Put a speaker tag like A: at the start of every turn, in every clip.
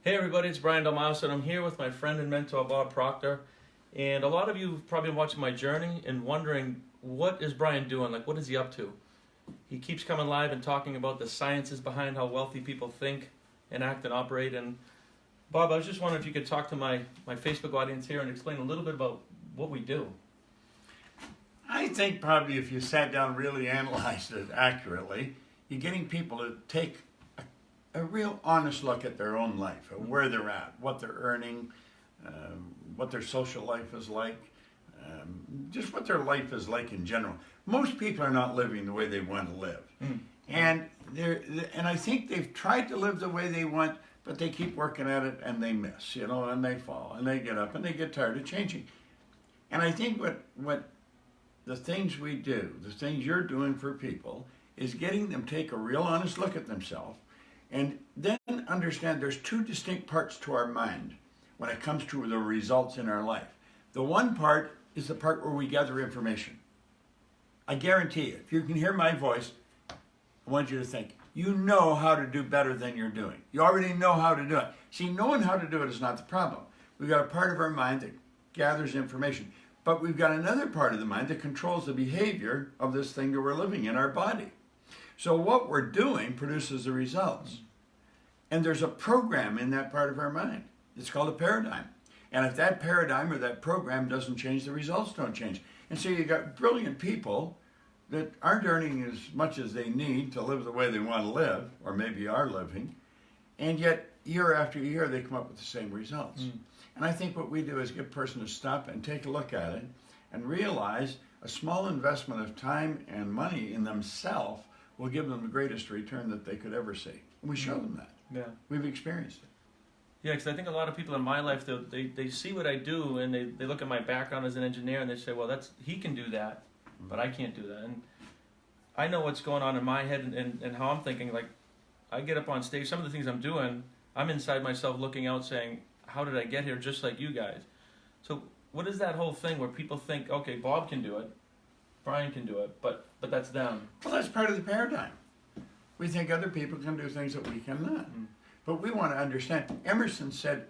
A: Hey everybody, it's Brian Dalmaso, and I'm here with my friend and mentor Bob Proctor. And a lot of you have probably been watching my journey and wondering, what is Brian doing? Like, what is he up to? He keeps coming live and talking about the sciences behind how wealthy people think and act and operate. And Bob, I was just wondering if you could talk to my Facebook audience here and explain a little bit about what we do.
B: I think probably if you sat down and really analyzed it accurately, you're getting people to take a real honest look at their own life, at where they're at, what they're earning, what their social life is like, just what their life is like in general. Most people are not living the way they want to live. And I think they've tried to live the way they want, but they keep working at it and they miss, and they fall and they get up and they get tired of changing. And I think what the things we do, the things you're doing for people, is getting them to take a real honest look at themselves and then understand there's two distinct parts to our mind when it comes to the results in our life. The one part is the part where we gather information. I guarantee you, if you can hear my voice, I want you to think, you know how to do better than you're doing. You already know how to do it. See, knowing how to do it is not the problem. We've got a part of our mind that gathers information, but we've got another part of the mind that controls the behavior of this thing that we're living in our body. So what we're doing produces the results. And there's a program in that part of our mind. It's called a paradigm. And if that paradigm or that program doesn't change, the results don't change. And so you got brilliant people that aren't earning as much as they need to live the way they want to live, or maybe are living, and yet year after year they come up with the same results. And I think what we do is get a person to stop and take a look at it and realize a small investment of time and money in themselves will give them the greatest return that they could ever see. And we show them that.
A: Yeah.
B: We've experienced it.
A: Yeah, because I think a lot of people in my life, they see what I do and they look at my background as an engineer and they say, well, he can do that, but I can't do that. And I know what's going on in my head and how I'm thinking. Like, I get up on stage, some of the things I'm doing, I'm inside myself looking out saying, how did I get here just like you guys? So what is that whole thing where people think, okay, Bob can do it, Brian can do it, but that's them?
B: Well, that's part of the paradigm. We think other people can do things that we cannot. But we want to understand. Emerson said,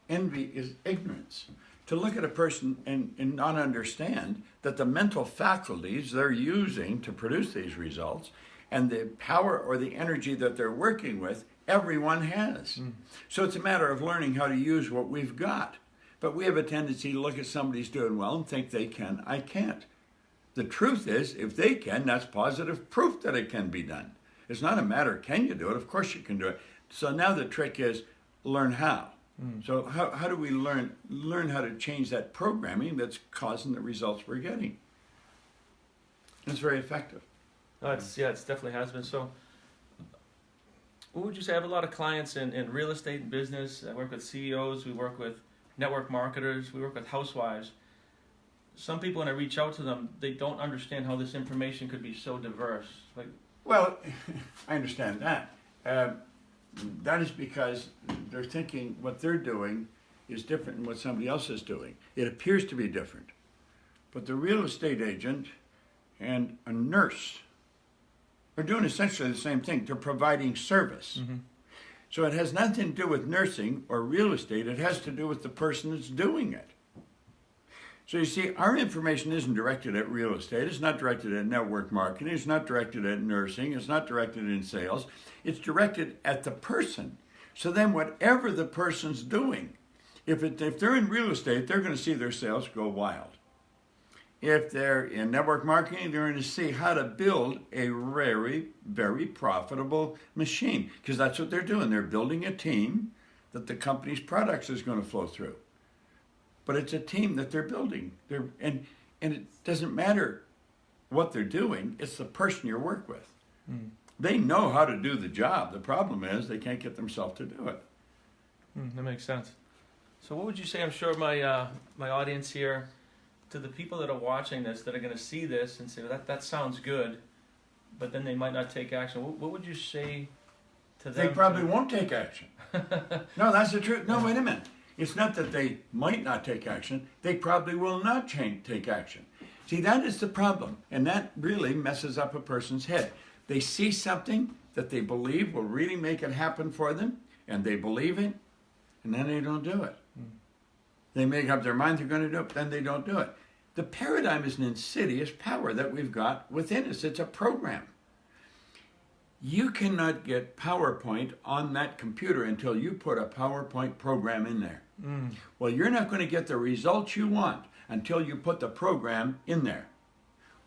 B: envy is ignorance. To look at a person and not understand that the mental faculties they're using to produce these results and the power or the energy that they're working with, everyone has. So it's a matter of learning how to use what we've got. But we have a tendency to look at somebody's doing well and think they can, I can't. The truth is, if they can, that's positive proof that it can be done. It's not a matter, can you do it? Of course you can do it. So now the trick is learn how. So how do we learn how to change that programming that's causing the results we're getting? It's very effective.
A: It definitely has been. So what would you say? I have a lot of clients in real estate and business. I work with CEOs, we work with network marketers, we work with housewives. Some people, when I reach out to them, they don't understand how this information could be so diverse.
B: Well, I understand that. That is because they're thinking what they're doing is different than what somebody else is doing. It appears to be different. But the real estate agent and a nurse are doing essentially the same thing. They're providing service. So it has nothing to do with nursing or real estate. It has to do with the person that's doing it. So you see, our information isn't directed at real estate. It's not directed at network marketing. It's not directed at nursing. It's not directed in sales. It's directed at the person. So then whatever the person's doing, if they're in real estate, they're going to see their sales go wild. If they're in network marketing, they're going to see how to build a very, very profitable machine, because that's what they're doing. They're building a team that the company's products is going to flow through. But it's a team that they're building. And it doesn't matter what they're doing, it's the person you work with. They know how to do the job. The problem is they can't get themselves to do it.
A: That makes sense. So what would you say, I'm sure my audience here, to the people that are watching this, that are going to see this and say, well, that sounds good, but then they might not take action. What would you say to them?
B: They probably won't take action. No, that's the truth. No, wait a minute. It's not that they might not take action. They probably will not take action. See, that is the problem. And that really messes up a person's head. They see something that they believe will really make it happen for them, and they believe it, and then they don't do it.
A: Mm.
B: They make up their mind they're going to do it, but then they don't do it. The paradigm is an insidious power that we've got within us. It's a program. You cannot get PowerPoint on that computer until you put a PowerPoint program in there.
A: Mm.
B: Well, you're not going to get the results you want until you put the program in there.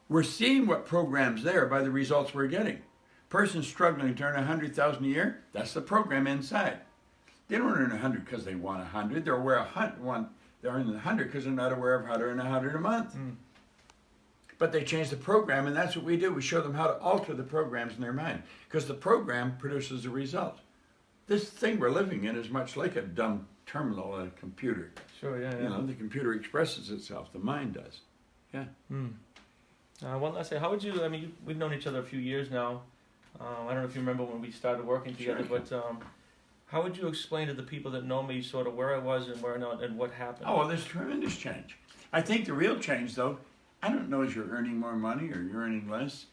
B: We're seeing what program's there by the results we're getting. Person struggling to earn 100,000 a year, that's the program inside. They don't earn 100 because they want 100. They're aware they're earning 100 because they're not aware of how to earn 100 a month.
A: Mm.
B: But they change the program, and that's what we do. We show them how to alter the programs in their mind because the program produces a result. This thing we're living in is much like a dumb terminal on a computer.
A: Sure, yeah, yeah.
B: You know, the computer expresses itself. The mind does. Yeah.
A: Mm. One last thing. How would you, I mean, we've known each other a few years now. I don't know if you remember when we started working together,
B: Sure.
A: but how would you explain to the people that know me sort of where I was and where not and what happened?
B: Oh, well, there's tremendous change. I think the real change, though, I don't know if you're earning more money or you're earning less,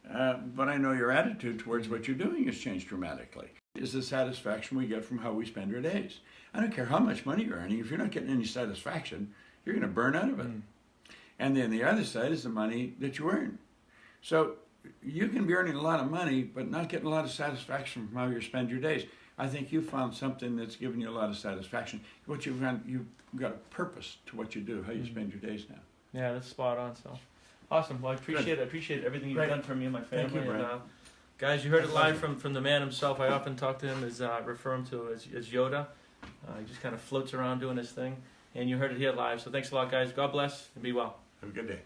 B: but I know your attitude towards what you're doing has changed dramatically. It's the satisfaction we get from how we spend our days. I don't care how much money you're earning. If you're not getting any satisfaction, you're going to burn out of it.
A: Mm.
B: And then the other side is the money that you earn. So you can be earning a lot of money, but not getting a lot of satisfaction from how you spend your days. I think you found something that's given you a lot of satisfaction. What you've got a purpose to what you do, how you spend your days now.
A: Yeah, that's spot on. So awesome. Well, I appreciate everything you've
B: Great.
A: done for me and my family.
B: Thank you, Brent.
A: And, guys, you heard it live from the man himself. I often talk to him as refer him to as Yoda. He just kind of floats around doing his thing, and you heard it here live. So thanks a lot, guys. God bless and be well.
B: Have a good day.